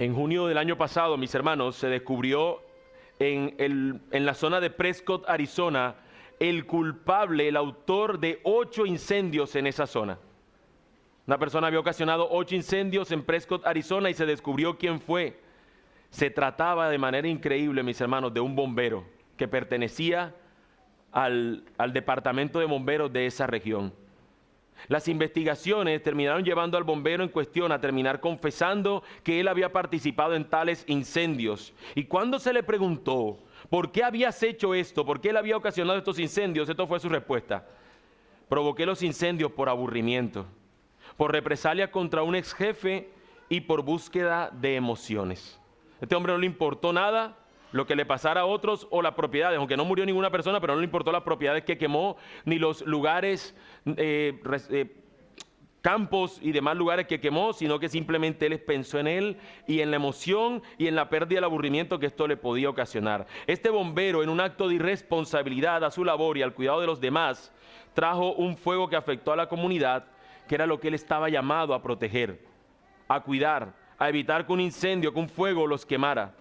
En junio del año pasado, mis hermanos, se descubrió en la zona de Prescott, Arizona, el culpable, el autor de 8 incendios en esa zona. Una persona había ocasionado 8 incendios en Prescott, Arizona, y se descubrió quién fue. Se trataba de manera increíble, mis hermanos, de un bombero que pertenecía al departamento de bomberos de esa región. Las investigaciones terminaron llevando al bombero en cuestión a terminar confesando que él había participado en tales incendios. Y cuando se le preguntó por qué habías hecho esto, por qué él había ocasionado estos incendios, esto fue su respuesta: provoqué los incendios por aburrimiento, por represalia contra un ex jefe y por búsqueda de emociones. A este hombre no le importó nada lo que le pasara a otros o las propiedades, aunque no murió ninguna persona, pero no le importó las propiedades que quemó, ni los lugares, campos y demás lugares que quemó, sino que simplemente él pensó en él y en la emoción y en la pérdida del aburrimiento que esto le podía ocasionar. Este bombero, en un acto de irresponsabilidad a su labor y al cuidado de los demás, trajo un fuego que afectó a la comunidad, que era lo que él estaba llamado a proteger, a cuidar, a evitar que un incendio, que un fuego los quemara.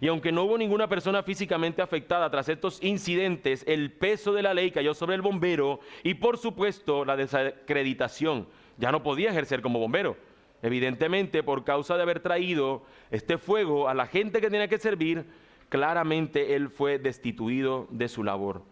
Y aunque no hubo ninguna persona físicamente afectada tras estos incidentes, el peso de la ley cayó sobre el bombero y, por supuesto, la desacreditación. Ya no podía ejercer como bombero. Evidentemente, por causa de haber traído este fuego a la gente que tenía que servir, claramente él fue destituido de su labor.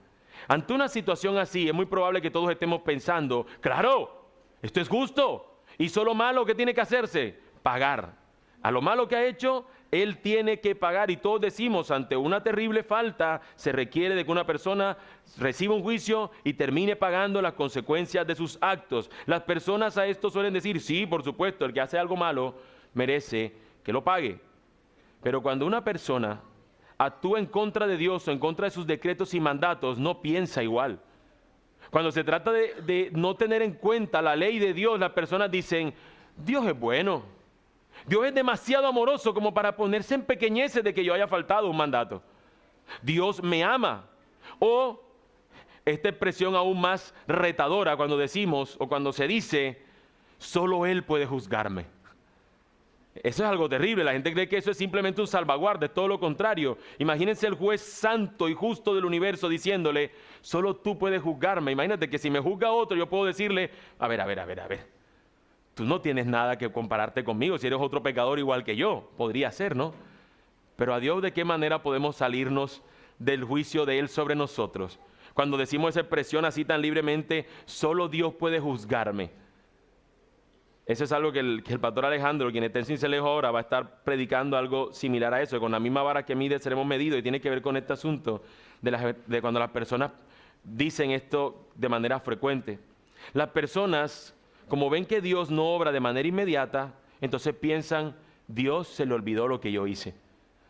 Ante una situación así, es muy probable que todos estemos pensando: claro, esto es justo, hizo lo malo que tiene que hacerse, pagar. A lo malo que ha hecho, él tiene que pagar, y todos decimos, ante una terrible falta, se requiere de que una persona reciba un juicio y termine pagando las consecuencias de sus actos. Las personas a esto suelen decir: sí, por supuesto, el que hace algo malo merece que lo pague. Pero cuando una persona actúa en contra de Dios o en contra de sus decretos y mandatos, no piensa igual. Cuando se trata de no tener en cuenta la ley de Dios, las personas dicen: Dios es bueno. Dios es demasiado amoroso como para ponerse en pequeñeces de que yo haya faltado un mandato. Dios me ama. O esta expresión aún más retadora cuando decimos o cuando se dice: solo Él puede juzgarme. Eso es algo terrible. La gente cree que eso es simplemente un salvaguarda, es todo lo contrario. Imagínense el juez santo y justo del universo diciéndole: solo tú puedes juzgarme. Imagínate que si me juzga otro, yo puedo decirle: a ver. Tú no tienes nada que compararte conmigo, si eres otro pecador igual que yo. Podría ser, ¿no? Pero a Dios, ¿de qué manera podemos salirnos del juicio de Él sobre nosotros? Cuando decimos esa expresión así tan libremente: solo Dios puede juzgarme. Eso es algo que el pastor Alejandro, quien está en Cincelejo ahora, va a estar predicando algo similar a eso. Con la misma vara que mide seremos medidos, y tiene que ver con este asunto de cuando las personas dicen esto de manera frecuente. Las personas, como ven que Dios no obra de manera inmediata, entonces piensan: Dios se le olvidó lo que yo hice.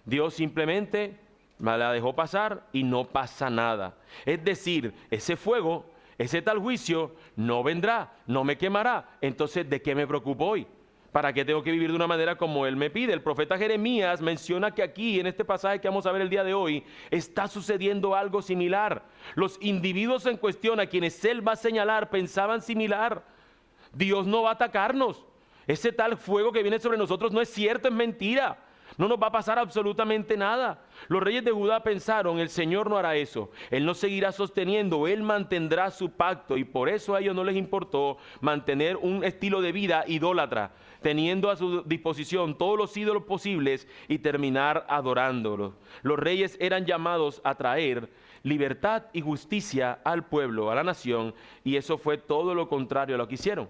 Dios simplemente me la dejó pasar y no pasa nada. Es decir, ese fuego, ese tal juicio no vendrá, no me quemará. Entonces, ¿de qué me preocupo hoy? ¿Para qué tengo que vivir de una manera como Él me pide? El profeta Jeremías menciona que aquí, en este pasaje que vamos a ver el día de hoy, está sucediendo algo similar. Los individuos en cuestión a quienes Él va a señalar pensaban similar. Dios no va a atacarnos. Ese tal fuego que viene sobre nosotros no es cierto, es mentira. No nos va a pasar absolutamente nada. Los reyes de Judá pensaron: el Señor no hará eso. Él nos seguirá sosteniendo, Él mantendrá su pacto. Y por eso a ellos no les importó mantener un estilo de vida idólatra, teniendo a su disposición todos los ídolos posibles y terminar adorándolos. Los reyes eran llamados a traer libertad y justicia al pueblo, a la nación, y eso fue todo lo contrario a lo que hicieron.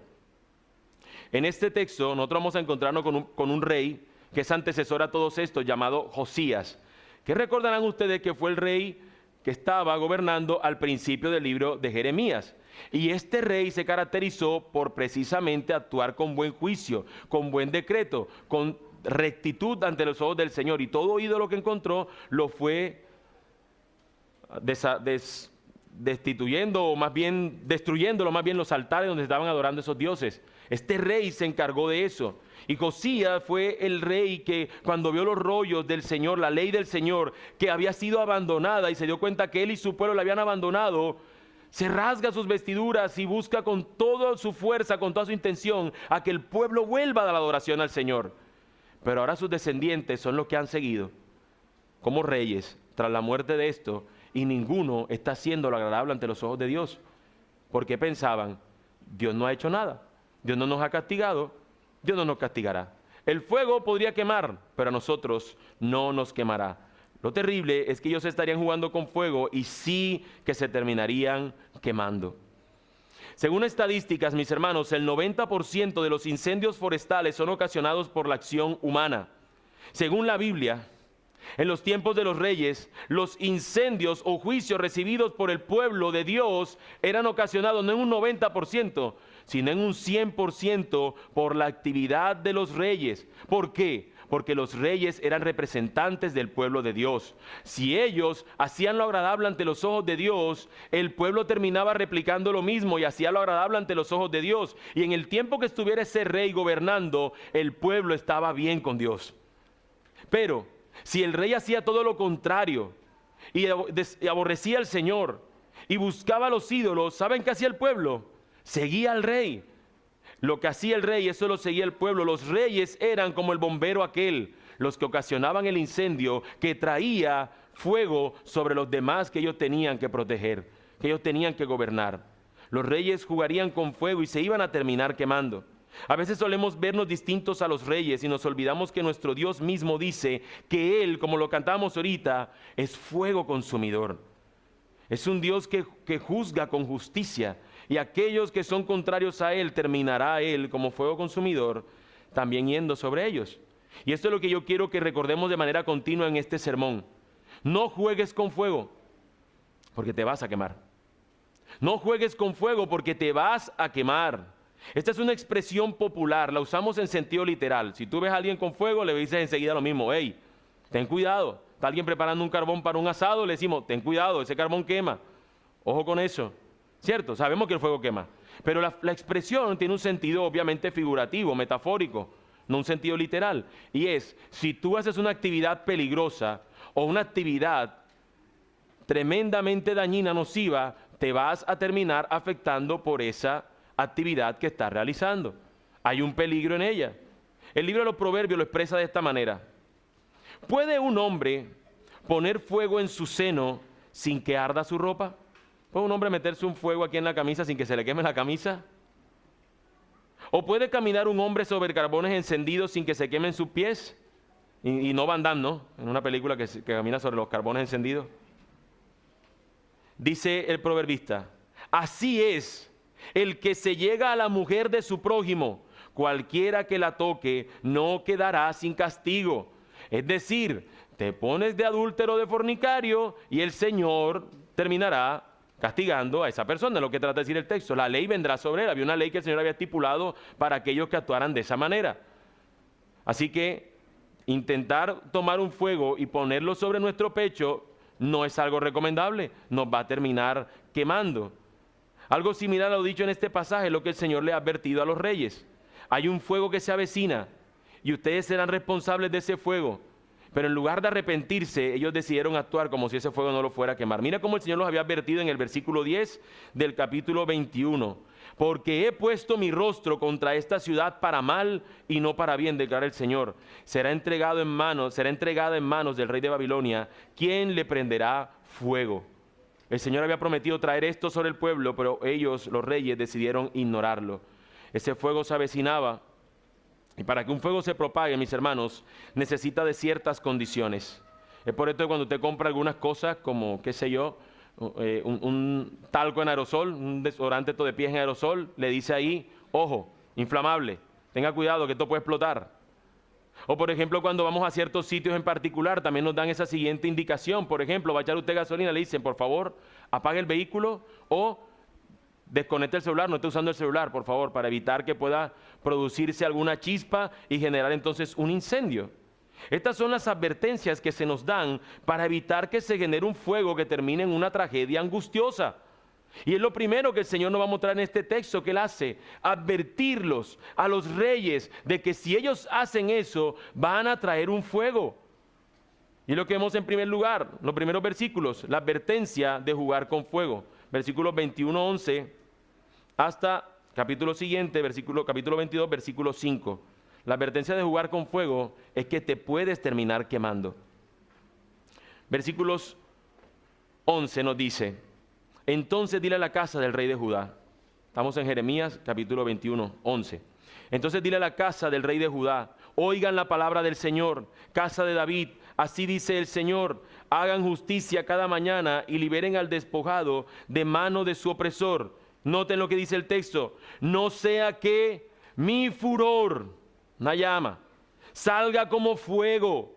En este texto nosotros vamos a encontrarnos con un rey que es antecesor a todos estos, llamado Josías, que recordarán ustedes que fue el rey que estaba gobernando al principio del libro de Jeremías. Y este rey se caracterizó por precisamente actuar con buen juicio, con buen decreto, con rectitud ante los ojos del Señor, y todo ídolo que encontró lo fue destituyendo, o más bien destruyendo los altares donde estaban adorando esos dioses. Este rey se encargó de eso. Y Josías fue el rey que, cuando vio los rollos del Señor, la ley del Señor, que había sido abandonada, y se dio cuenta que él y su pueblo la habían abandonado, se rasga sus vestiduras y busca con toda su fuerza, con toda su intención, a que el pueblo vuelva a la adoración al Señor. pero ahora sus descendientes son los que han seguido como reyes tras la muerte de esto, y ninguno está haciendo lo agradable ante los ojos de Dios. Porque pensaban, Dios no ha hecho nada, Dios no nos ha castigado, Dios no nos castigará. El fuego podría quemar, pero a nosotros no nos quemará. Lo terrible es que ellos estarían jugando con fuego y sí que se terminarían quemando. Según estadísticas, mis hermanos, el 90% de los incendios forestales son ocasionados por la acción humana. Según la Biblia, en los tiempos de los reyes, los incendios o juicios recibidos por el pueblo de Dios eran ocasionados no en un 90%, sino en un 100% por la actividad de los reyes. ¿Por qué? Porque los reyes eran representantes del pueblo de Dios. Si ellos hacían lo agradable ante los ojos de Dios, el pueblo terminaba replicando lo mismo y hacía lo agradable ante los ojos de Dios. Y en el tiempo que estuviera ese rey gobernando, el pueblo estaba bien con Dios. Pero si el rey hacía todo lo contrario y aborrecía al Señor y buscaba a los ídolos, ¿saben qué hacía el pueblo? Seguía al rey. Lo que hacía el rey, eso lo seguía el pueblo. Los reyes eran como el bombero aquel, los que ocasionaban el incendio que traía fuego sobre los demás que ellos tenían que proteger, que ellos tenían que gobernar. Los reyes jugarían con fuego y se iban a terminar quemando. A veces solemos vernos distintos a los reyes y nos olvidamos que nuestro Dios mismo dice que Él, como lo cantamos ahorita, es fuego consumidor. Es un Dios que juzga con justicia, y aquellos que son contrarios a Él, terminará Él como fuego consumidor, también yendo sobre ellos. Y esto es lo que yo quiero que recordemos de manera continua en este sermón. No juegues con fuego, porque te vas a quemar. No juegues con fuego, porque te vas a quemar. Esta es una expresión popular, la usamos en sentido literal. Si tú ves a alguien con fuego, le dices enseguida lo mismo: hey, ten cuidado. Está alguien preparando un carbón para un asado, le decimos, ten cuidado, ese carbón quema. Ojo con eso, ¿cierto? Sabemos que el fuego quema. Pero la expresión tiene un sentido obviamente figurativo, metafórico, no un sentido literal. Y es, si tú haces una actividad peligrosa o una actividad tremendamente dañina, nociva, te vas a terminar afectando por esa actividad que estás realizando. Hay un peligro en ella. El libro de los Proverbios lo expresa de esta manera: ¿puede un hombre poner fuego en su seno sin que arda su ropa? ¿Puede un hombre meterse un fuego aquí en la camisa sin que se le queme la camisa? ¿O puede caminar un hombre sobre carbones encendidos sin que se quemen sus pies? Y no Van Damme, ¿no? En una película que camina sobre los carbones encendidos. Dice el proverbista: así es el que se llega a la mujer de su prójimo, cualquiera que la toque no quedará sin castigo. Es decir, te pones de adúltero, de fornicario, y el Señor terminará castigando a esa persona. Es lo que trata de decir el texto. La ley vendrá sobre él. Había una ley que el Señor había estipulado para aquellos que actuaran de esa manera. Así que intentar tomar un fuego y ponerlo sobre nuestro pecho no es algo recomendable. Nos va a terminar quemando. Algo similar a lo dicho en este pasaje es lo que el Señor le ha advertido a los reyes. Hay un fuego que se avecina y ustedes serán responsables de ese fuego. Pero en lugar de arrepentirse, ellos decidieron actuar como si ese fuego no lo fuera a quemar. Mira cómo el Señor los había advertido en el versículo 10 del capítulo 21. Porque he puesto mi rostro contra esta ciudad para mal y no para bien, declara el Señor. Será entregada en manos del rey de Babilonia, quien le prenderá fuego. El Señor había prometido traer esto sobre el pueblo, pero ellos, los reyes, decidieron ignorarlo. Ese fuego se avecinaba. Y para que un fuego se propague, mis hermanos, necesita de ciertas condiciones. Es por esto que cuando usted compra algunas cosas como, qué sé yo, un talco en aerosol, un desodorante de pies en aerosol, le dice ahí, ojo, inflamable, tenga cuidado que esto puede explotar. O por ejemplo, cuando vamos a ciertos sitios en particular, también nos dan esa siguiente indicación. Por ejemplo, va a echar usted gasolina, le dicen, por favor, apague el vehículo o desconecte el celular, no esté usando el celular, por favor, para evitar que pueda producirse alguna chispa y generar entonces un incendio. Estas son las advertencias que se nos dan para evitar que se genere un fuego que termine en una tragedia angustiosa. Y es lo primero que el Señor nos va a mostrar en este texto que Él hace: advertirlos a los reyes de que si ellos hacen eso, van a traer un fuego. Y lo que vemos en primer lugar, los primeros versículos, la advertencia de jugar con fuego. Versículos 21-11 hasta capítulo siguiente, capítulo 22, versículo 5. La advertencia de jugar con fuego es que te puedes terminar quemando. Versículos 11 nos dice: entonces dile a la casa del rey de Judá. Estamos en Jeremías capítulo 21, 11. Entonces dile a la casa del rey de Judá: oigan la palabra del Señor, casa de David, así dice el Señor: hagan justicia cada mañana y liberen al despojado de mano de su opresor. Noten lo que dice el texto: no sea que mi furor, una llama, salga como fuego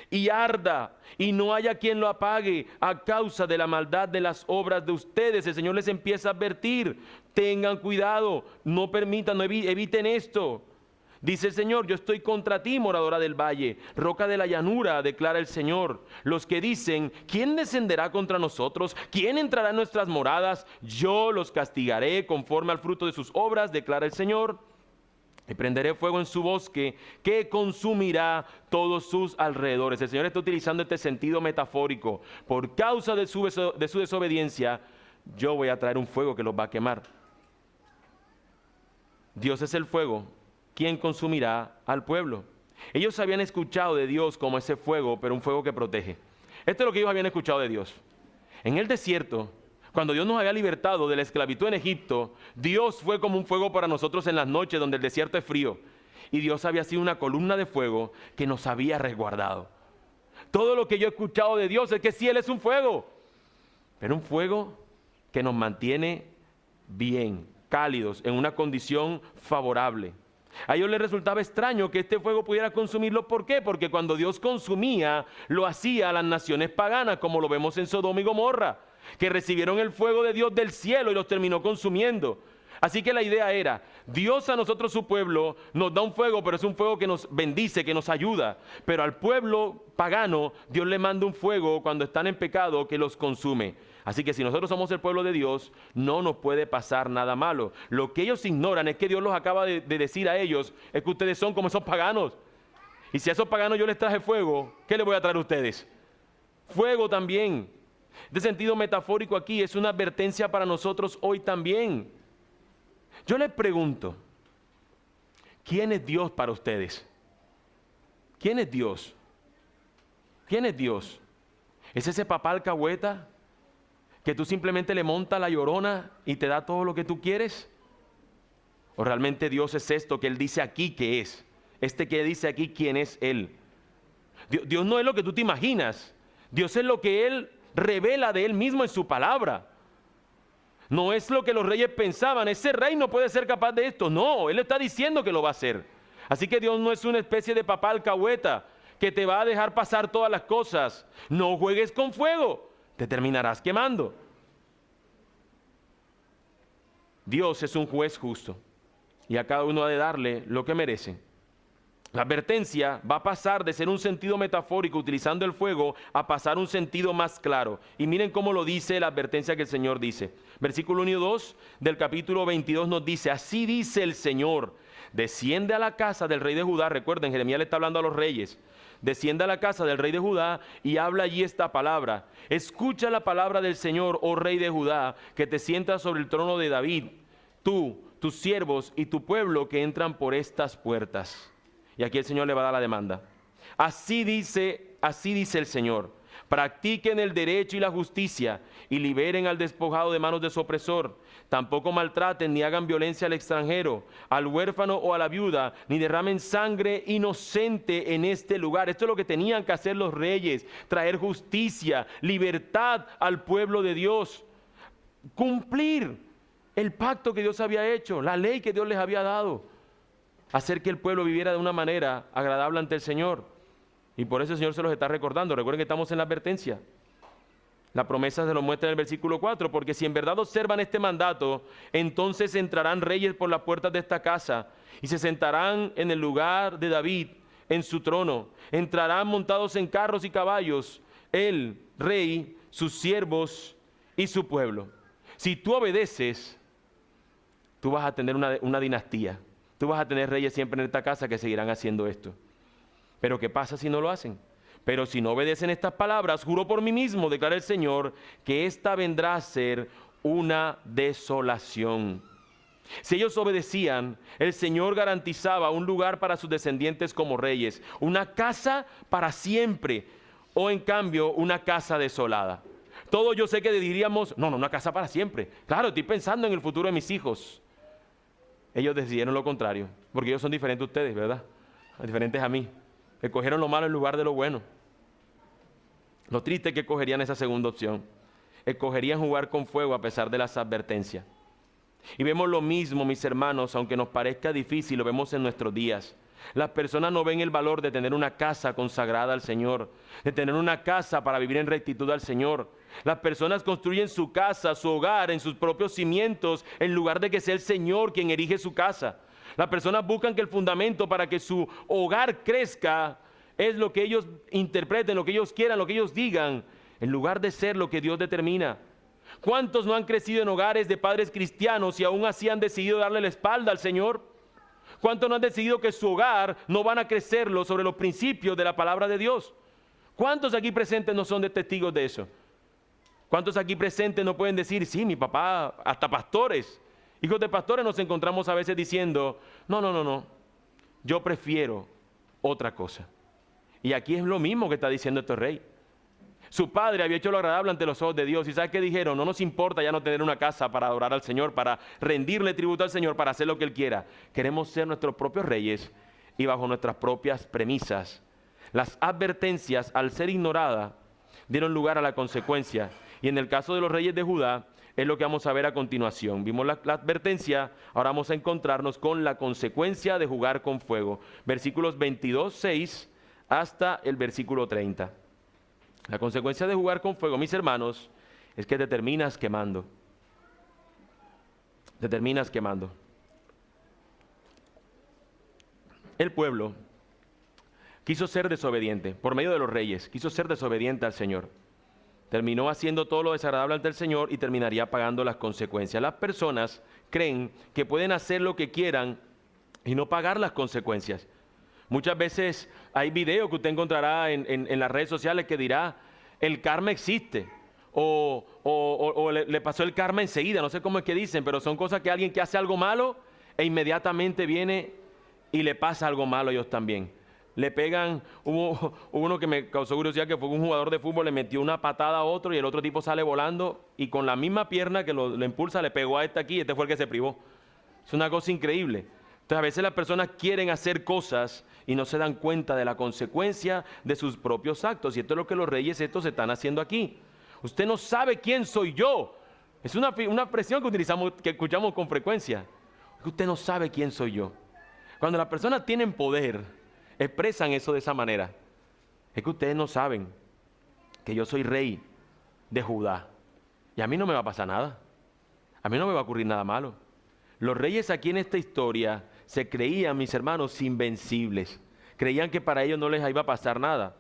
y arda, y no haya quien lo apague a causa de la maldad de las obras de ustedes. El Señor les empieza a advertir: tengan cuidado, no permitan, eviten esto. Dice el Señor: yo estoy contra ti, moradora del valle, roca de la llanura, declara el Señor. Los que dicen: ¿quién descenderá contra nosotros? ¿Quién entrará en nuestras moradas? Yo los castigaré conforme al fruto de sus obras, declara el Señor. Y prenderé fuego en su bosque que consumirá todos sus alrededores. El Señor está utilizando este sentido metafórico. Por causa de su desobediencia, yo voy a traer un fuego que los va a quemar. Dios es el fuego, quien consumirá al pueblo. Ellos habían escuchado de Dios como ese fuego, pero un fuego que protege. Esto es lo que ellos habían escuchado de Dios. En el desierto, cuando Dios nos había libertado de la esclavitud en Egipto, Dios fue como un fuego para nosotros en las noches donde el desierto es frío. Y Dios había sido una columna de fuego que nos había resguardado. Todo lo que yo he escuchado de Dios es que sí, Él es un fuego, pero un fuego que nos mantiene bien, cálidos, en una condición favorable. A ellos les resultaba extraño que este fuego pudiera consumirlo. ¿Por qué? Porque cuando Dios consumía, lo hacía a las naciones paganas, como lo vemos en Sodoma y Gomorra, que recibieron el fuego de Dios del cielo y los terminó consumiendo. Así que la idea era: Dios a nosotros, su pueblo, nos da un fuego, pero es un fuego que nos bendice, que nos ayuda. Pero al pueblo pagano, Dios le manda un fuego cuando están en pecado que los consume. Así que si nosotros somos el pueblo de Dios, no nos puede pasar nada malo. Lo que ellos ignoran es que Dios los acaba de decir a ellos: es que ustedes son como esos paganos. Y si a esos paganos yo les traje fuego, ¿qué les voy a traer a ustedes? Fuego también. De sentido metafórico aquí es una advertencia para nosotros hoy también. Yo les pregunto: ¿quién es Dios para ustedes? ¿Quién es Dios? ¿Quién es Dios? ¿Es ese papá alcahueta que tú simplemente le montas la llorona y te da todo lo que tú quieres? ¿O realmente Dios es esto que Él dice aquí que es? Este que dice aquí quién es Él. Dios no es lo que tú te imaginas. Dios es lo que Él revela de Él mismo en su palabra. No es lo que los reyes pensaban: ese rey no puede ser capaz de esto. No, Él está diciendo que lo va a hacer. Así que Dios no es una especie de papá alcahueta que te va a dejar pasar todas las cosas. No juegues con fuego, te terminarás quemando. Dios es un juez justo y a cada uno ha de darle lo que merece. La advertencia va a pasar de ser un sentido metafórico utilizando el fuego a pasar un sentido más claro. Y miren cómo lo dice la advertencia que el Señor dice. Versículo 1 y 2 del capítulo 22 nos dice: así dice el Señor: desciende a la casa del rey de Judá. Recuerden, Jeremías le está hablando a los reyes. Desciende a la casa del rey de Judá y habla allí esta palabra. Escucha la palabra del Señor, oh rey de Judá, que te sientas sobre el trono de David, tú, tus siervos y tu pueblo que entran por estas puertas. Y aquí el Señor le va a dar la demanda. Así dice el Señor: practiquen el derecho y la justicia y liberen al despojado de manos de su opresor. Tampoco maltraten ni hagan violencia al extranjero, al huérfano o a la viuda, ni derramen sangre inocente en este lugar. Esto es lo que tenían que hacer los reyes: traer justicia, libertad al pueblo de Dios, cumplir el pacto que Dios había hecho, la ley que Dios les había dado, hacer que el pueblo viviera de una manera agradable ante el Señor. Y por eso el Señor se los está recordando. Recuerden que estamos en la advertencia. La promesa se lo muestra en el versículo 4: porque si en verdad observan este mandato, entonces entrarán reyes por las puertas de esta casa y se sentarán en el lugar de David en su trono. Entrarán montados en carros y caballos, el rey, sus siervos y su pueblo. Si tú obedeces, tú vas a tener una dinastía. Tú vas a tener reyes siempre en esta casa que seguirán haciendo esto. Pero ¿qué pasa si no lo hacen? Pero si no obedecen estas palabras, juro por mí mismo, declara el Señor, que esta vendrá a ser una desolación. Si ellos obedecían, el Señor garantizaba un lugar para sus descendientes como reyes, una casa para siempre, o en cambio una casa desolada. Todos yo sé que diríamos, no, una casa para siempre. Claro, estoy pensando en el futuro de mis hijos. Ellos decidieron lo contrario, porque ellos son diferentes a ustedes, ¿verdad? Diferentes a mí. Escogieron lo malo en lugar de lo bueno. Lo triste es que escogerían esa segunda opción. Escogerían jugar con fuego a pesar de las advertencias. Y vemos lo mismo, mis hermanos, aunque nos parezca difícil, lo vemos en nuestros días. Las personas no ven el valor de tener una casa consagrada al Señor, de tener una casa para vivir en rectitud al Señor. Las personas construyen su casa, su hogar, en sus propios cimientos, en lugar de que sea el Señor quien erige su casa. Las personas buscan que el fundamento para que su hogar crezca es lo que ellos interpreten, lo que ellos quieran, lo que ellos digan, en lugar de ser lo que Dios determina. ¿Cuántos no han crecido en hogares de padres cristianos y aún así han decidido darle la espalda al Señor? ¿Cuántos no han decidido que su hogar no van a crecerlo sobre los principios de la palabra de Dios? ¿Cuántos aquí presentes no son testigos de eso? ¿Cuántos aquí presentes no pueden decir, sí, mi papá, hasta pastores, hijos de pastores nos encontramos a veces diciendo, no, yo prefiero otra cosa? Y aquí es lo mismo que está diciendo este rey. Su padre había hecho lo agradable ante los ojos de Dios. ¿Y sabe qué dijeron? No nos importa ya no tener una casa para adorar al Señor, para rendirle tributo al Señor, para hacer lo que Él quiera. Queremos ser nuestros propios reyes y bajo nuestras propias premisas. Las advertencias, al ser ignoradas, dieron lugar a la consecuencia. Y en el caso de los reyes de Judá, es lo que vamos a ver a continuación. Vimos la advertencia, ahora vamos a encontrarnos con la consecuencia de jugar con fuego. Versículos 22, 6 hasta el versículo 30. La consecuencia de jugar con fuego, mis hermanos, es que te terminas quemando. Te terminas quemando. El pueblo quiso ser desobediente, por medio de los reyes, quiso ser desobediente al Señor. Terminó haciendo todo lo desagradable ante el Señor y terminaría pagando las consecuencias. Las personas creen que pueden hacer lo que quieran y no pagar las consecuencias. Muchas veces hay videos que usted encontrará en las redes sociales que dirá, el karma existe, o le pasó el karma enseguida, no sé cómo es que dicen, pero son cosas que alguien que hace algo malo e inmediatamente viene y le pasa algo malo a ellos también. Le pegan, hubo uno que me causó curiosidad, que fue un jugador de fútbol, le metió una patada a otro y el otro tipo sale volando y con la misma pierna que lo impulsa le pegó a este aquí y este fue el que se privó. Es una cosa increíble. Entonces a veces las personas quieren hacer cosas y no se dan cuenta de la consecuencia de sus propios actos. Y esto es lo que los reyes estos están haciendo aquí. Usted no sabe quién soy yo. Es una expresión que utilizamos, que escuchamos con frecuencia. Usted no sabe quién soy yo. Cuando las personas tienen poder, expresan eso de esa manera. Es que ustedes no saben que yo soy rey de Judá. Y a mí no me va a pasar nada. A mí no me va a ocurrir nada malo. Los reyes aquí en esta historia se creían, mis hermanos, invencibles. Creían que para ellos no les iba a pasar nada.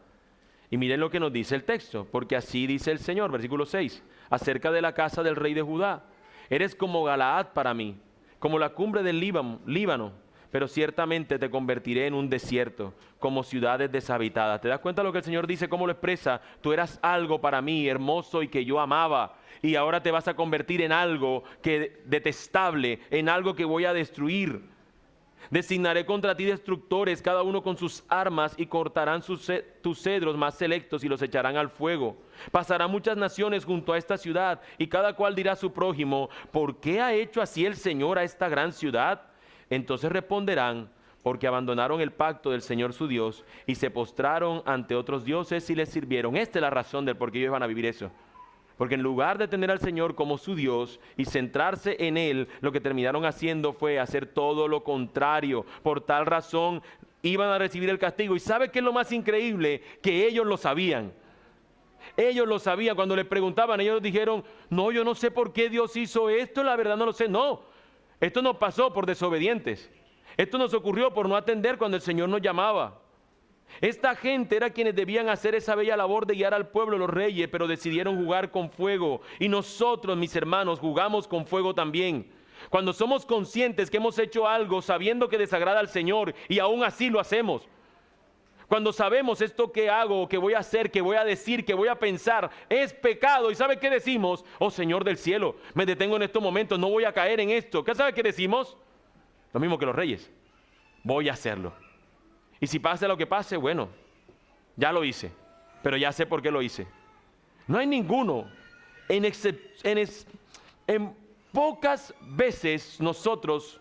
Y miren lo que nos dice el texto, porque así dice el Señor, versículo 6, acerca de la casa del rey de Judá. Eres como Galaad para mí, como la cumbre del Líbano, pero ciertamente te convertiré en un desierto, como ciudades deshabitadas. ¿Te das cuenta de lo que el Señor dice, cómo lo expresa? Tú eras algo para mí, hermoso y que yo amaba, y ahora te vas a convertir en algo que detestable, en algo que voy a destruir. Designaré contra ti destructores, cada uno con sus armas, y cortarán tus cedros más selectos y los echarán al fuego. Pasarán muchas naciones junto a esta ciudad, y cada cual dirá a su prójimo, ¿por qué ha hecho así el Señor a esta gran ciudad? Entonces responderán, porque abandonaron el pacto del Señor su Dios, y se postraron ante otros dioses y les sirvieron. Esta es la razón del por qué ellos van a vivir eso. Porque en lugar de tener al Señor como su Dios y centrarse en Él, lo que terminaron haciendo fue hacer todo lo contrario. Por tal razón iban a recibir el castigo. ¿Y sabe qué es lo más increíble? Que ellos lo sabían. Ellos lo sabían. Cuando les preguntaban, ellos dijeron, no, yo no sé por qué Dios hizo esto, la verdad no lo sé. No, esto no pasó por desobedientes. Esto nos ocurrió por no atender cuando el Señor nos llamaba. Esta gente era quienes debían hacer esa bella labor de guiar al pueblo, los reyes, pero decidieron jugar con fuego. Y nosotros, mis hermanos, jugamos con fuego también. Cuando somos conscientes que hemos hecho algo sabiendo que desagrada al Señor y aún así lo hacemos. Cuando sabemos esto que hago, que voy a hacer, que voy a decir, que voy a pensar, es pecado. ¿Y sabe qué decimos? Oh Señor del cielo, me detengo en estos momentos, no voy a caer en esto. ¿Qué sabe qué decimos? Lo mismo que los reyes. Voy a hacerlo. Y si pasa lo que pase, bueno, ya lo hice, pero ya sé por qué lo hice. No hay ninguno. En pocas veces nosotros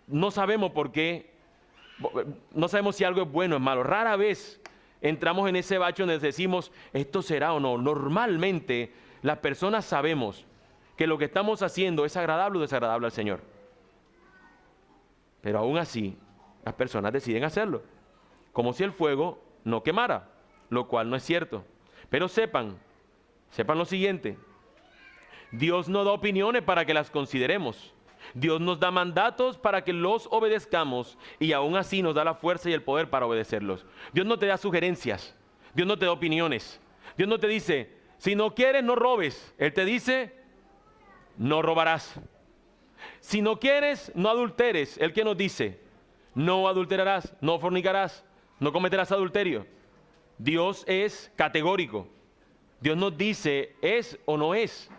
no sabemos por qué. No sabemos si algo es bueno o es malo. Rara vez entramos en ese bache donde decimos, ¿esto será o no? Normalmente las personas sabemos que lo que estamos haciendo es agradable o desagradable al Señor. Pero aún así, las personas deciden hacerlo. Como si el fuego no quemara, lo cual no es cierto. Pero sepan lo siguiente. Dios no da opiniones para que las consideremos. Dios nos da mandatos para que los obedezcamos y aún así nos da la fuerza y el poder para obedecerlos. Dios no te da sugerencias, Dios no te da opiniones. Dios no te dice, si no quieres no robes. Él te dice, no robarás. Si no quieres, no adulteres. Él que nos dice, no adulterarás, no fornicarás, no cometerás adulterio. Dios es categórico. Dios nos dice, es o no es.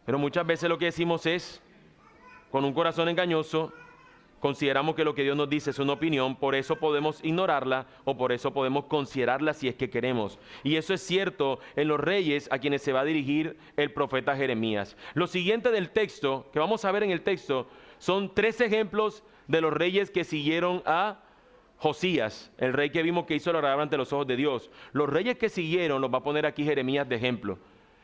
Pero muchas veces lo que decimos es, con un corazón engañoso, consideramos que lo que Dios nos dice es una opinión, por eso podemos ignorarla o por eso podemos considerarla si es que queremos. Y eso es cierto en los reyes a quienes se va a dirigir el profeta Jeremías. Lo siguiente del texto, que vamos a ver en el texto, son 3 ejemplos de los reyes que siguieron a Josías, el rey que vimos que hizo lo agradable ante los ojos de Dios. Los reyes que siguieron los va a poner aquí Jeremías de ejemplo.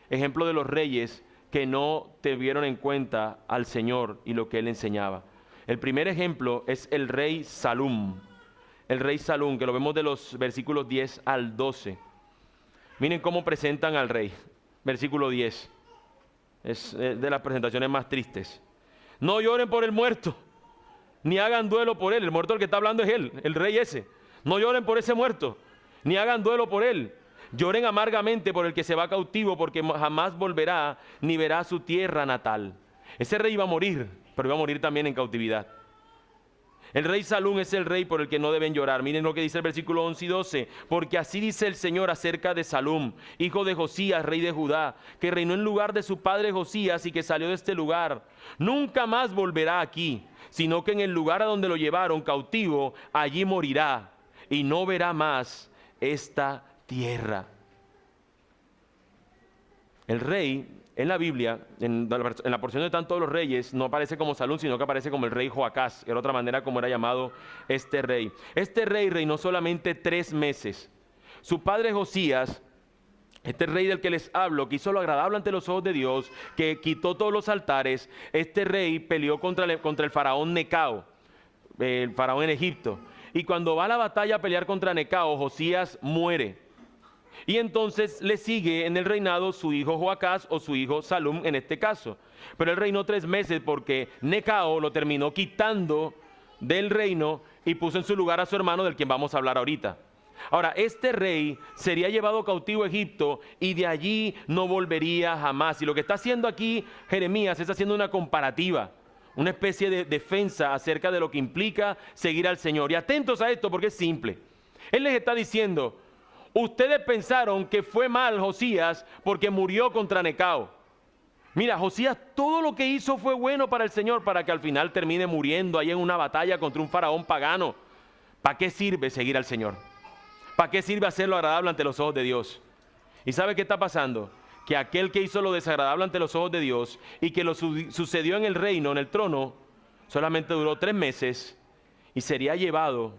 Ejemplo de los reyes que no tuvieron en cuenta al Señor y lo que Él enseñaba. El primer ejemplo es el rey Salum. El rey Salum, que lo vemos de los versículos 10 al 12. Miren cómo presentan al rey. Versículo 10. Es de las presentaciones más tristes. No lloren por el muerto, ni hagan duelo por él. El muerto del que está hablando es él, el rey ese. No lloren por ese muerto, ni hagan duelo por él. Lloren amargamente por el que se va cautivo, porque jamás volverá ni verá su tierra natal. Ese rey iba a morir, pero iba a morir también en cautividad. El rey Salum es el rey por el que no deben llorar. Miren lo que dice el versículo 11 y 12. Porque así dice el Señor acerca de Salum, hijo de Josías, rey de Judá, que reinó en lugar de su padre Josías y que salió de este lugar. Nunca más volverá aquí, sino que en el lugar a donde lo llevaron cautivo, allí morirá y no verá más esta tierra. El rey en la Biblia, en la porción de tanto de los reyes, no aparece como Salum, sino que aparece como el rey Joacás, era otra manera como era llamado este rey. Este rey reinó solamente 3 meses. Su padre Josías, este rey del que les hablo, que hizo lo agradable ante los ojos de Dios, que quitó todos los altares, este rey peleó contra el faraón Necao, el faraón en Egipto. Y cuando va a la batalla a pelear contra Necao, Josías muere. Y entonces le sigue en el reinado su hijo Joacás o su hijo Salum en este caso. Pero él reinó 3 meses porque Necao lo terminó quitando del reino y puso en su lugar a su hermano del quien vamos a hablar ahorita. Ahora, este rey sería llevado cautivo a Egipto y de allí no volvería jamás. Y lo que está haciendo aquí Jeremías es haciendo una comparativa, una especie de defensa acerca de lo que implica seguir al Señor. Y atentos a esto porque es simple. Él les está diciendo, ustedes pensaron que fue mal Josías porque murió contra Necao. Mira, Josías todo lo que hizo fue bueno para el Señor, para que al final termine muriendo ahí en una batalla contra un faraón pagano. ¿Para qué sirve seguir al Señor? ¿Para qué sirve hacerlo agradable ante los ojos de Dios? ¿Y sabe qué está pasando? Que aquel que hizo lo desagradable ante los ojos de Dios y que lo sucedió en el reino, en el trono, solamente duró 3 meses y sería llevado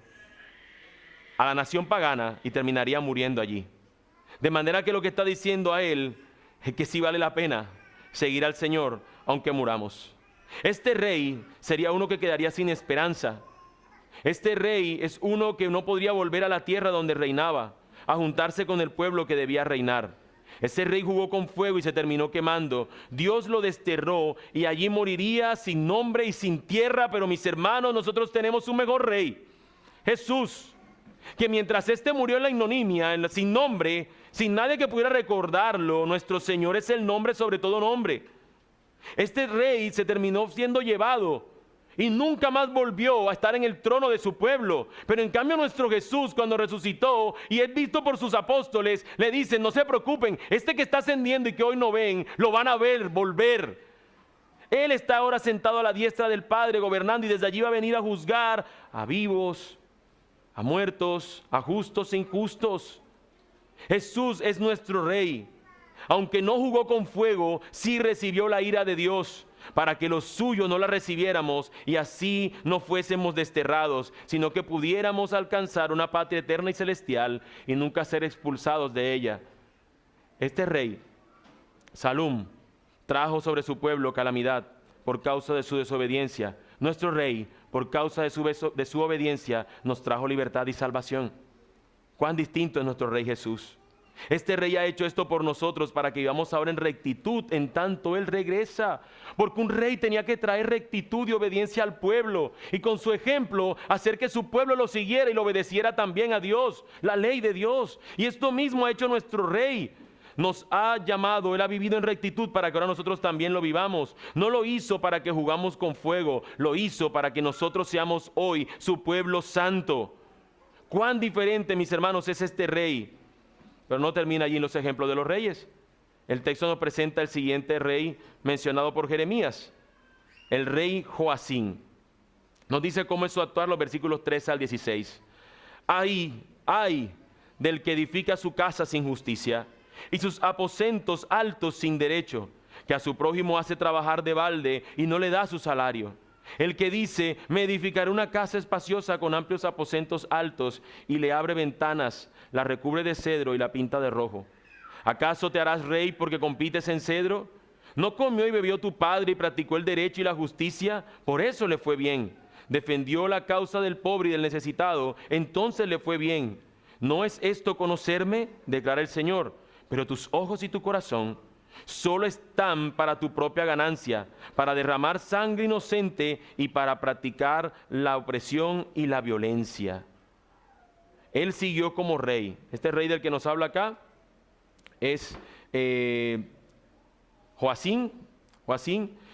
a la nación pagana y terminaría muriendo allí. De manera que lo que está diciendo a él es que sí vale la pena seguir al Señor aunque muramos. Este rey sería uno que quedaría sin esperanza. Este rey es uno que no podría volver a la tierra donde reinaba, a juntarse con el pueblo que debía reinar. Ese rey jugó con fuego y se terminó quemando. Dios lo desterró y allí moriría sin nombre y sin tierra. Pero mis hermanos, nosotros tenemos un mejor rey, Jesús, que mientras este murió en la ignominia, sin nombre, sin nadie que pudiera recordarlo, nuestro Señor es el nombre sobre todo nombre. Este rey se terminó siendo llevado y nunca más volvió a estar en el trono de su pueblo. Pero en cambio nuestro Jesús, cuando resucitó y es visto por sus apóstoles, le dicen: no se preocupen, este que está ascendiendo y que hoy no ven, lo van a ver volver. Él está ahora sentado a la diestra del Padre, gobernando, y desde allí va a venir a juzgar a vivos, a muertos, a justos e injustos. Jesús es nuestro Rey. Aunque no jugó con fuego, sí recibió la ira de Dios, para que los suyos no la recibiéramos y así no fuésemos desterrados, sino que pudiéramos alcanzar una patria eterna y celestial y nunca ser expulsados de ella. Este Rey, Salum, trajo sobre su pueblo calamidad por causa de su desobediencia. Nuestro Rey, por causa de su obediencia, nos trajo libertad y salvación. Cuán distinto es nuestro Rey Jesús. Este Rey ha hecho esto por nosotros para que vivamos ahora en rectitud en tanto Él regresa. Porque un rey tenía que traer rectitud y obediencia al pueblo, y con su ejemplo hacer que su pueblo lo siguiera y lo obedeciera también a Dios, la ley de Dios. Y esto mismo ha hecho nuestro Rey. Nos ha llamado, Él ha vivido en rectitud para que ahora nosotros también lo vivamos. No lo hizo para que jugamos con fuego, lo hizo para que nosotros seamos hoy su pueblo santo. Cuán diferente, mis hermanos, es este Rey. Pero no termina allí en los ejemplos de los reyes. El texto nos presenta el siguiente rey mencionado por Jeremías, el rey Joacín. Nos dice cómo es su actuar, los versículos 13 al 16. Ay del que edifica su casa sin justicia y sus aposentos altos sin derecho, que a su prójimo hace trabajar de balde y no le da su salario. El que dice: me edificaré una casa espaciosa con amplios aposentos altos, y le abre ventanas, la recubre de cedro y la pinta de rojo. ¿Acaso te harás rey porque compites en cedro? ¿No comió y bebió tu padre y practicó el derecho y la justicia? Por eso le fue bien. Defendió la causa del pobre y del necesitado, entonces le fue bien. ¿No es esto conocerme?, declara el Señor. Pero tus ojos y tu corazón solo están para tu propia ganancia, para derramar sangre inocente y para practicar la opresión y la violencia. Él siguió como rey. Este rey del que nos habla acá es Joacín.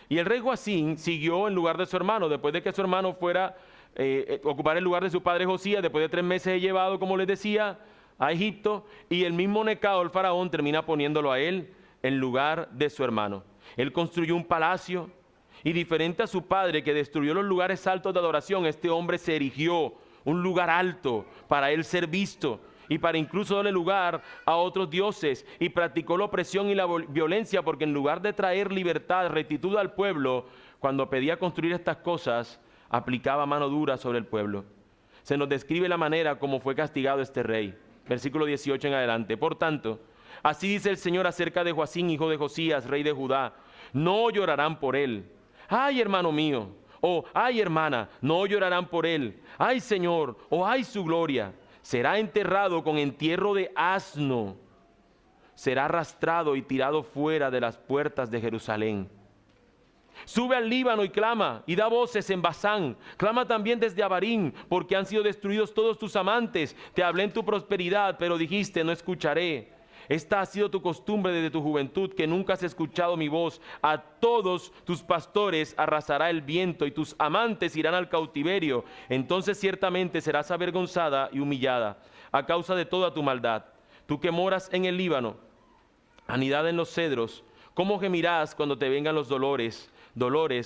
Y el rey Joacín siguió en lugar de su hermano, después de que su hermano fuera ocupar el lugar de su padre Josías. Después de 3 meses es llevado, como les decía, a Egipto, y el mismo Necao, el faraón, termina poniéndolo a él en lugar de su hermano. Él construyó un palacio, y diferente a su padre, que destruyó los lugares altos de adoración, este hombre se erigió un lugar alto para él ser visto y para incluso darle lugar a otros dioses, y practicó la opresión y la violencia, porque en lugar de traer libertad, rectitud al pueblo, cuando pedía construir estas cosas, aplicaba mano dura sobre el pueblo. Se nos describe la manera como fue castigado este rey. Versículo 18 en adelante. Por tanto, así dice el Señor acerca de Joacín, hijo de Josías, rey de Judá: no llorarán por él. Ay, hermano mío, o ay, hermana, no llorarán por él. Ay, Señor, o ay, su gloria. Será enterrado con entierro de asno. Será arrastrado y tirado fuera de las puertas de Jerusalén. Sube al Líbano y clama, y da voces en Basán. Clama también desde Abarim, porque han sido destruidos todos tus amantes. Te hablé en tu prosperidad, pero dijiste: no escucharé. Esta ha sido tu costumbre desde tu juventud, que nunca has escuchado mi voz. A todos tus pastores arrasará el viento, y tus amantes irán al cautiverio. Entonces ciertamente serás avergonzada y humillada a causa de toda tu maldad. Tú que moras en el Líbano, anidada en los cedros, ¿cómo gemirás cuando te vengan los dolores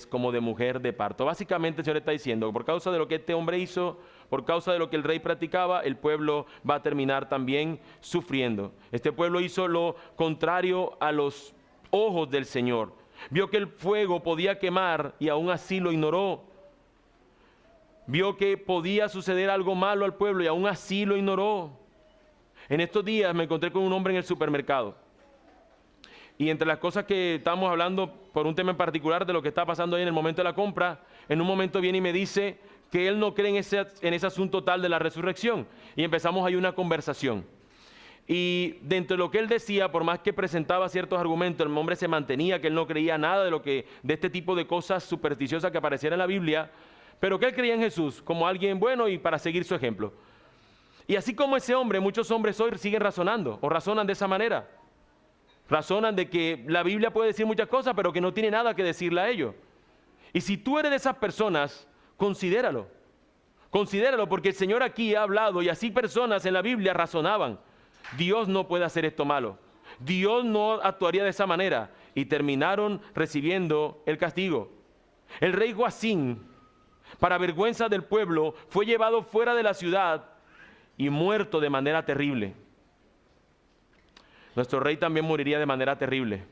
como de mujer de parto? Básicamente el Señor está diciendo: por causa de lo que este hombre hizo, por causa de lo que el rey practicaba, el pueblo va a terminar también sufriendo. Este pueblo hizo lo contrario a los ojos del Señor. Vio que el fuego podía quemar y aún así lo ignoró. Vio que podía suceder algo malo al pueblo y aún así lo ignoró. En estos días me encontré con un hombre en el supermercado. Y entre las cosas que estamos hablando por un tema en particular de lo que está pasando ahí en el momento de la compra, en un momento viene y me dice que él no cree en ese asunto tal de la resurrección. Y empezamos ahí una conversación. Y dentro de lo que él decía, por más que presentaba ciertos argumentos, el hombre se mantenía que él no creía nada de este tipo de cosas supersticiosas que aparecieran en la Biblia, pero que él creía en Jesús como alguien bueno y para seguir su ejemplo. Y así como ese hombre, muchos hombres hoy siguen razonando o razonan de esa manera. Razonan de que la Biblia puede decir muchas cosas, pero que no tiene nada que decirle a ellos. Y si tú eres de esas personas, Considéralo. Considéralo, porque el Señor aquí ha hablado y así personas en la Biblia razonaban. Dios no puede hacer esto malo. Dios no actuaría de esa manera. Y terminaron recibiendo el castigo. El rey Joacín, para vergüenza del pueblo, fue llevado fuera de la ciudad y muerto de manera terrible. Nuestro rey también moriría de manera terrible.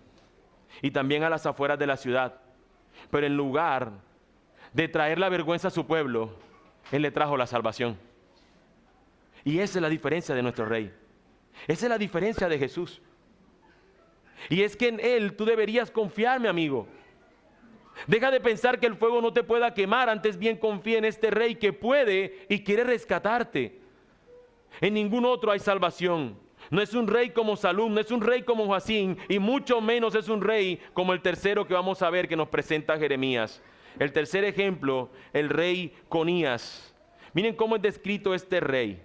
Y también a las afueras de la ciudad. Pero en lugar de traer la vergüenza a su pueblo, Él le trajo la salvación. Y esa es la diferencia de nuestro rey. Esa es la diferencia de Jesús. Y es que en Él tú deberías confiar, mi amigo. Deja de pensar que el fuego no te pueda quemar, antes bien confía en este rey que puede y quiere rescatarte. En ningún otro hay salvación. No es un rey como Salum, no es un rey como Joacín, y mucho menos es un rey como el tercero que vamos a ver que nos presenta Jeremías. El tercer ejemplo, el rey Conías. Miren cómo es descrito este rey.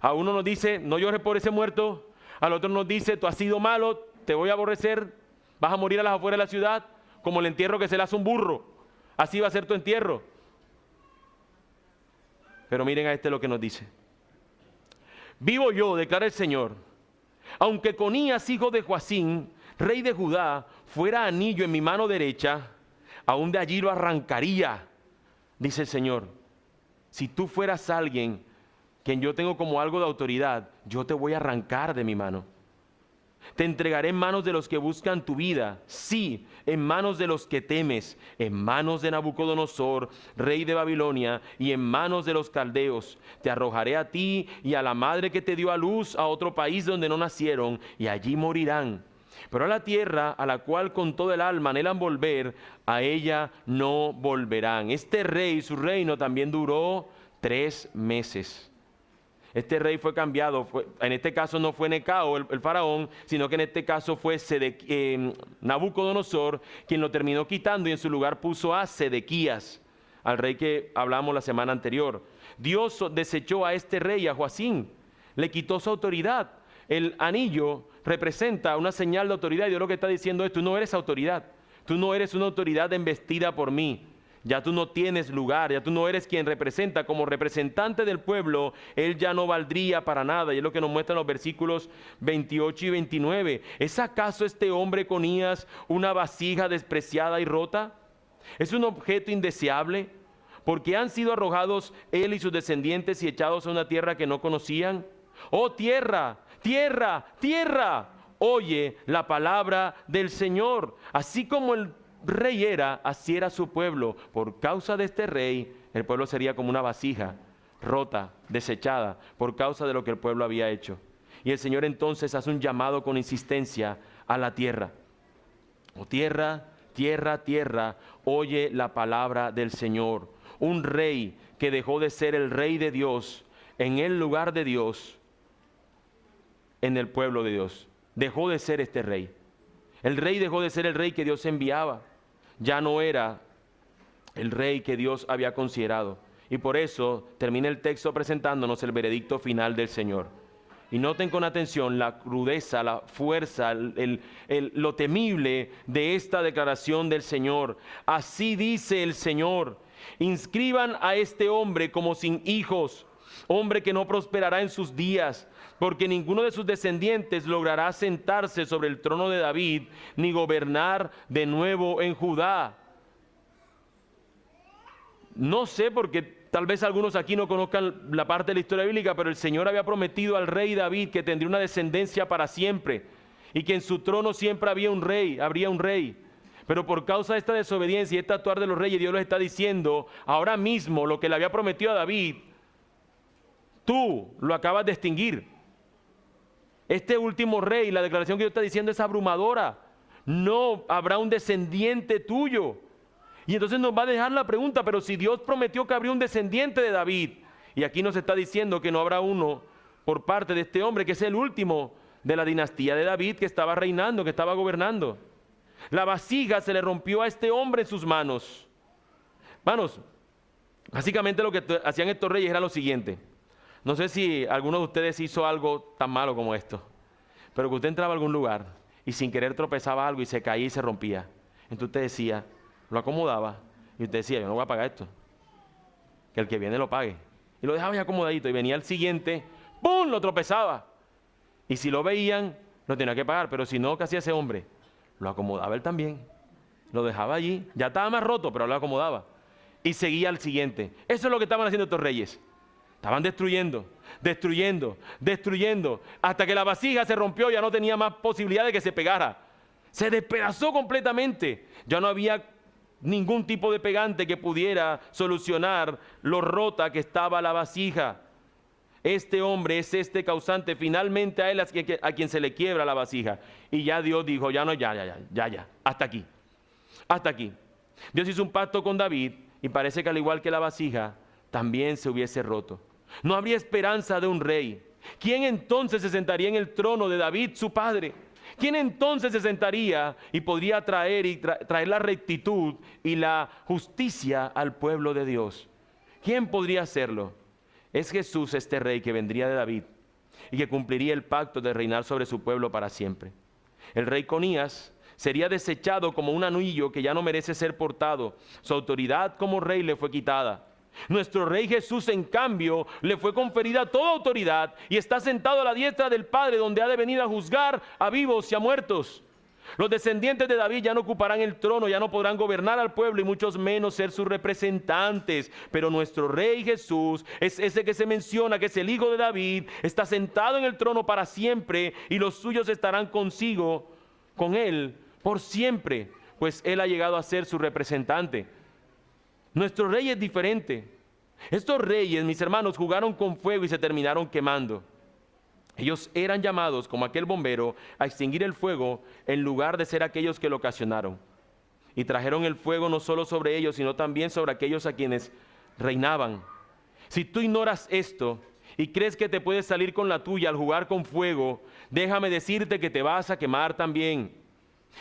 A uno nos dice, no llores por ese muerto. Al otro nos dice, tú has sido malo, te voy a aborrecer, vas a morir a las afueras de la ciudad, como el entierro que se le hace un burro. Así va a ser tu entierro. Pero miren a este lo que nos dice. Vivo yo, declara el Señor, aunque Conías, hijo de Joacín, rey de Judá, fuera anillo en mi mano derecha, aún de allí lo arrancaría, dice el Señor. Si tú fueras alguien quien yo tengo como algo de autoridad, yo te voy a arrancar de mi mano. Te entregaré en manos de los que buscan tu vida, sí, en manos de los que temes, en manos de Nabucodonosor, rey de Babilonia, y en manos de los caldeos. Te arrojaré a ti y a la madre que te dio a luz a otro país donde no nacieron, y allí morirán. Pero a la tierra a la cual con todo el alma anhelan volver, a ella no volverán. Este rey, su reino también duró 3 meses. Este rey fue cambiado, en este caso no fue Necao, el faraón, sino que en este caso fue Nabucodonosor, quien lo terminó quitando y en su lugar puso a Sedequías, al rey que hablamos la semana anterior. Dios desechó a este rey, a Joacín, le quitó su autoridad. El anillo representa una señal de autoridad y Dios lo que está diciendo es, tú no eres autoridad, tú no eres una autoridad embestida por mí. Ya tú no tienes lugar, ya tú no eres quien representa. Como representante del pueblo, él ya no valdría para nada. Y es lo que nos muestran los versículos 28 y 29. ¿Es acaso este hombre Conías una vasija despreciada y rota? ¿Es un objeto indeseable? Porque han sido arrojados él y sus descendientes y echados a una tierra que no conocían. ¡Oh tierra, tierra, tierra! Oye la palabra del Señor. Así como el rey era, así era su pueblo. Por causa de este rey, el pueblo sería como una vasija rota, desechada, por causa de lo que el pueblo había hecho. Y el Señor entonces hace un llamado con insistencia a la tierra. Oh tierra, tierra, tierra, oye la palabra del Señor. Un rey que dejó de ser el rey de Dios en el lugar de Dios, en el pueblo de Dios. Dejó de ser este rey. El rey dejó de ser el rey que Dios enviaba. Ya no era el rey que Dios había considerado. Y por eso termina el texto presentándonos el veredicto final del Señor. Y noten con atención la crudeza, la fuerza, lo temible de esta declaración del Señor. Así dice el Señor: inscriban a este hombre como sin hijos, hombre que no prosperará en sus días, porque ninguno de sus descendientes logrará sentarse sobre el trono de David, ni gobernar de nuevo en Judá. No sé, porque tal vez algunos aquí no conozcan la parte de la historia bíblica, pero el Señor había prometido al rey David que tendría una descendencia para siempre, y que en su trono siempre habría un rey. Pero por causa de esta desobediencia y este actuar de los reyes, Dios les está diciendo, ahora mismo lo que le había prometido a David, tú lo acabas de extinguir. Este último rey, la declaración que Dios está diciendo es abrumadora. No habrá un descendiente tuyo. Y entonces nos va a dejar la pregunta, pero si Dios prometió que habría un descendiente de David, y aquí nos está diciendo que no habrá uno por parte de este hombre, que es el último de la dinastía de David, que estaba reinando, que estaba gobernando. La vasija se le rompió a este hombre en sus manos. Hermanos, básicamente lo que hacían estos reyes era lo siguiente. No sé si alguno de ustedes hizo algo tan malo como esto, pero que usted entraba a algún lugar y sin querer tropezaba algo y se caía y se rompía. Entonces usted decía, lo acomodaba y usted decía, yo no voy a pagar esto. que el que viene lo pague. Y lo dejaba ya acomodadito y venía el siguiente, ¡pum!, lo tropezaba. Y si lo veían, lo tenía que pagar, pero si no, ¿qué hacía ese hombre? Lo acomodaba él también. Lo dejaba allí, ya estaba más roto, pero lo acomodaba. Y seguía al siguiente. Eso es lo que estaban haciendo estos reyes. Estaban destruyendo, hasta que la vasija se rompió, ya no tenía más posibilidad de que se pegara. Se despedazó completamente. Ya no había ningún tipo de pegante que pudiera solucionar lo rota que estaba la vasija. Este hombre es este causante, finalmente a él a quien se le quiebra la vasija. Y ya Dios dijo, ya, hasta aquí. Hasta aquí. Dios hizo un pacto con David y parece que al igual que la vasija, también se hubiese roto. No habría esperanza de un rey. ¿Quién entonces se sentaría en el trono de David, su padre? ¿Quién entonces se sentaría y podría traer la rectitud y la justicia al pueblo de Dios? ¿Quién podría hacerlo? Es Jesús, este rey que vendría de David y que cumpliría el pacto de reinar sobre su pueblo para siempre. El rey Conías sería desechado como un anillo que ya no merece ser portado. Su autoridad como rey le fue quitada. Nuestro Rey Jesús, en cambio, le fue conferida toda autoridad y está sentado a la diestra del Padre, donde ha de venir a juzgar a vivos y a muertos. Los descendientes de David ya no ocuparán el trono, ya no podrán gobernar al pueblo y muchos menos ser sus representantes. Pero nuestro Rey Jesús es ese que se menciona, que es el Hijo de David, está sentado en el trono para siempre y los suyos estarán consigo, con él, por siempre, pues él ha llegado a ser su representante. Nuestro rey es diferente. Estos reyes, mis hermanos, jugaron con fuego y se terminaron quemando. Ellos eran llamados, como aquel bombero, a extinguir el fuego en lugar de ser aquellos que lo ocasionaron. Y trajeron el fuego no solo sobre ellos, sino también sobre aquellos a quienes reinaban. Si tú ignoras esto y crees que te puedes salir con la tuya al jugar con fuego, déjame decirte que te vas a quemar también.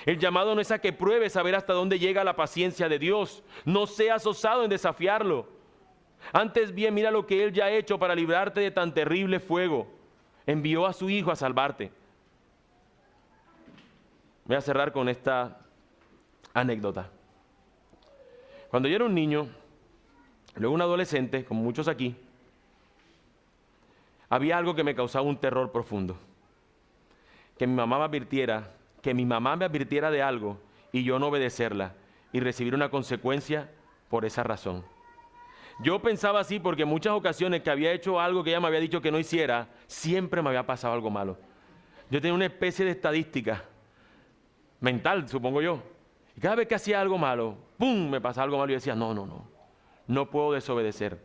El llamado no es a que pruebes a ver hasta dónde llega la paciencia de Dios. No seas osado en desafiarlo. Antes bien, mira lo que Él ya ha hecho para librarte de tan terrible fuego. Envió a su Hijo a salvarte. Voy a cerrar con esta anécdota. Cuando yo era un niño, luego un adolescente, como muchos aquí, había algo que me causaba un terror profundo. Que mi mamá me advirtiera de algo y yo no obedecerla y recibir una consecuencia por esa razón. Yo pensaba así porque en muchas ocasiones que había hecho algo que ella me había dicho que no hiciera, siempre me había pasado algo malo. Yo tenía una especie de estadística mental, supongo yo. Y cada vez que hacía algo malo, ¡pum!, me pasaba algo malo y yo decía, no puedo desobedecer.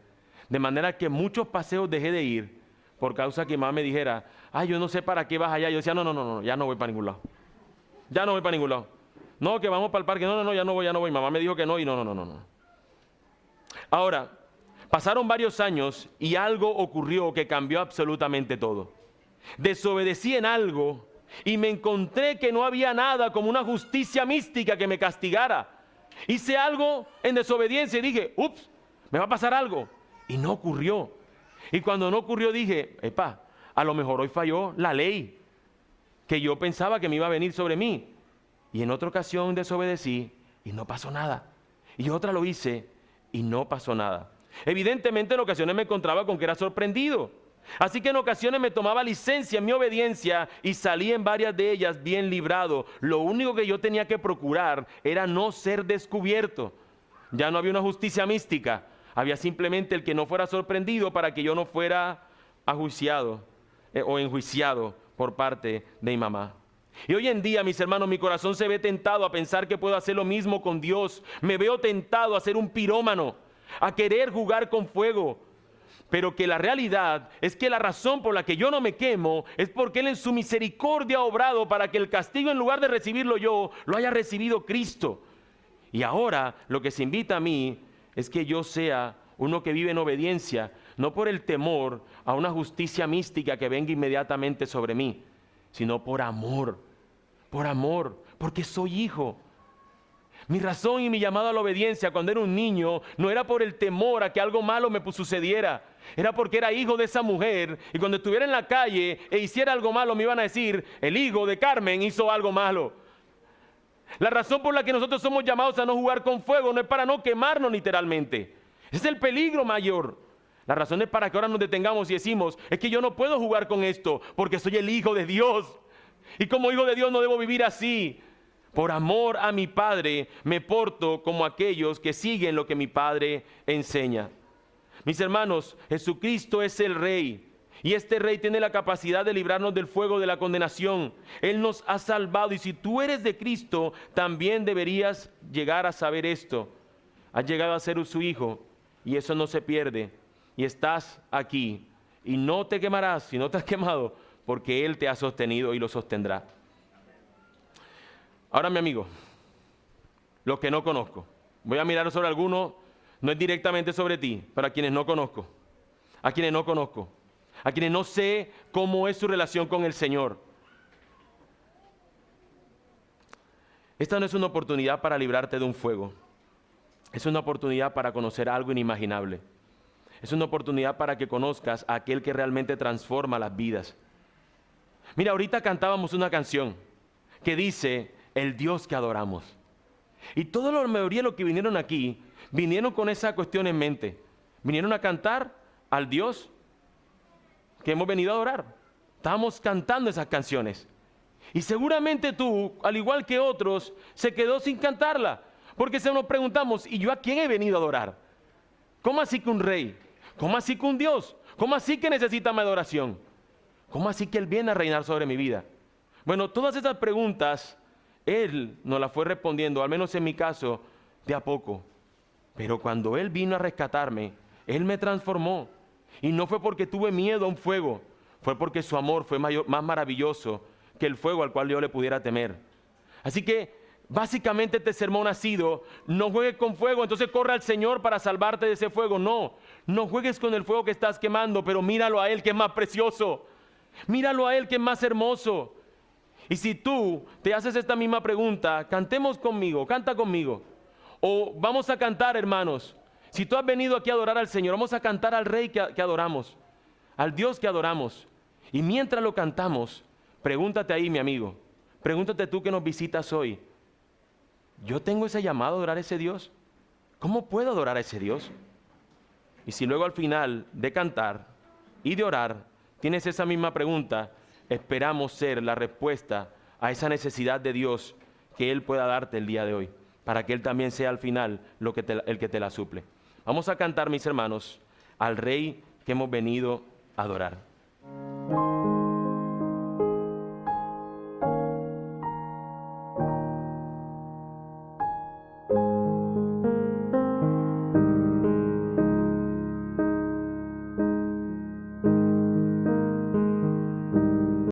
De manera que muchos paseos dejé de ir por causa que mamá me dijera, yo no sé para qué vas allá. Yo decía, no, ya no voy para ningún lado. Ya no voy para ningún lado. No, que vamos para el parque. No, ya no voy. Mamá me dijo que no y no. Ahora, pasaron varios años y algo ocurrió que cambió absolutamente todo. Desobedecí en algo y me encontré que no había nada como una justicia mística que me castigara. Hice algo en desobediencia y dije, ups, me va a pasar algo. Y no ocurrió. Y cuando no ocurrió dije, a lo mejor hoy falló la ley que yo pensaba que me iba a venir sobre mí. Y en otra ocasión desobedecí y no pasó nada. Y otra lo hice y no pasó nada. Evidentemente en ocasiones me encontraba con que era sorprendido. Así que en ocasiones me tomaba licencia en mi obediencia y salí en varias de ellas bien librado. Lo único que yo tenía que procurar era no ser descubierto. Ya no había una justicia mística. Había simplemente el que no fuera sorprendido para que yo no fuera ajuiciado o enjuiciado por parte de mi mamá. Y hoy en día, mis hermanos, mi corazón se ve tentado a pensar que puedo hacer lo mismo con Dios. Me veo tentado a ser un pirómano, a querer jugar con fuego. Pero que la realidad es que la razón por la que yo no me quemo es porque Él en su misericordia ha obrado para que el castigo, en lugar de recibirlo yo, lo haya recibido Cristo. Y ahora lo que se invita a mí es que yo sea uno que vive en obediencia, no por el temor a una justicia mística que venga inmediatamente sobre mí, sino por amor, porque soy hijo. Mi razón y mi llamado a la obediencia cuando era un niño no era por el temor a que algo malo me sucediera, era porque era hijo de esa mujer y cuando estuviera en la calle e hiciera algo malo me iban a decir, el hijo de Carmen hizo algo malo. La razón por la que nosotros somos llamados a no jugar con fuego no es para no quemarnos literalmente, Ese es el peligro mayor. La razón es para que ahora nos detengamos y decimos, es que yo no puedo jugar con esto porque soy el hijo de Dios. Y como hijo de Dios no debo vivir así. Por amor a mi Padre me porto como aquellos que siguen lo que mi Padre enseña. Mis hermanos, Jesucristo es el Rey. Y este Rey tiene la capacidad de librarnos del fuego de la condenación. Él nos ha salvado. Y si tú eres de Cristo, también deberías llegar a saber esto. Has llegado a ser su hijo y eso no se pierde. Y estás aquí. Y no te quemarás si no te has quemado, porque Él te ha sostenido y lo sostendrá. Ahora, mi amigo, los que no conozco. Voy a mirar sobre algunos, no es directamente sobre ti, pero a quienes no conozco. A quienes no conozco. A quienes no sé cómo es su relación con el Señor. Esta no es una oportunidad para librarte de un fuego. Es una oportunidad para conocer algo inimaginable. Es una oportunidad para que conozcas a aquel que realmente transforma las vidas. Mira, ahorita cantábamos una canción que dice, el Dios que adoramos. Y toda la mayoría de los que vinieron aquí, vinieron con esa cuestión en mente. Vinieron a cantar al Dios que hemos venido a adorar. Estábamos cantando esas canciones. Y seguramente tú, al igual que otros, se quedó sin cantarla. Porque se nos preguntamos, ¿y yo a quién he venido a adorar? ¿Cómo así que un rey? ¿Cómo así que un Dios? ¿Cómo así que necesita mi adoración? ¿Cómo así que Él viene a reinar sobre mi vida? Bueno, todas esas preguntas, Él nos las fue respondiendo, al menos en mi caso, de a poco. Pero cuando Él vino a rescatarme, Él me transformó. Y no fue porque tuve miedo a un fuego, fue porque su amor fue más maravilloso que el fuego al cual yo le pudiera temer. Así que, básicamente este sermón ha sido, no juegues con fuego, entonces corre al Señor para salvarte de ese fuego. No, no juegues con el fuego que estás quemando, pero míralo a Él que es más precioso. Míralo a Él que es más hermoso. Y si tú te haces esta misma pregunta, cantemos conmigo, canta conmigo. O vamos a cantar, hermanos. Si tú has venido aquí a adorar al Señor, vamos a cantar al Rey que adoramos, al Dios que adoramos. Y mientras lo cantamos, pregúntate ahí, mi amigo, pregúntate tú que nos visitas hoy, ¿yo tengo ese llamado a adorar a ese Dios? ¿Cómo puedo adorar a ese Dios? Y si luego al final de cantar y de orar, tienes esa misma pregunta, esperamos ser la respuesta a esa necesidad de Dios que Él pueda darte el día de hoy, para que Él también sea al final el que te la suple. Vamos a cantar, mis hermanos, al Rey que hemos venido a adorar.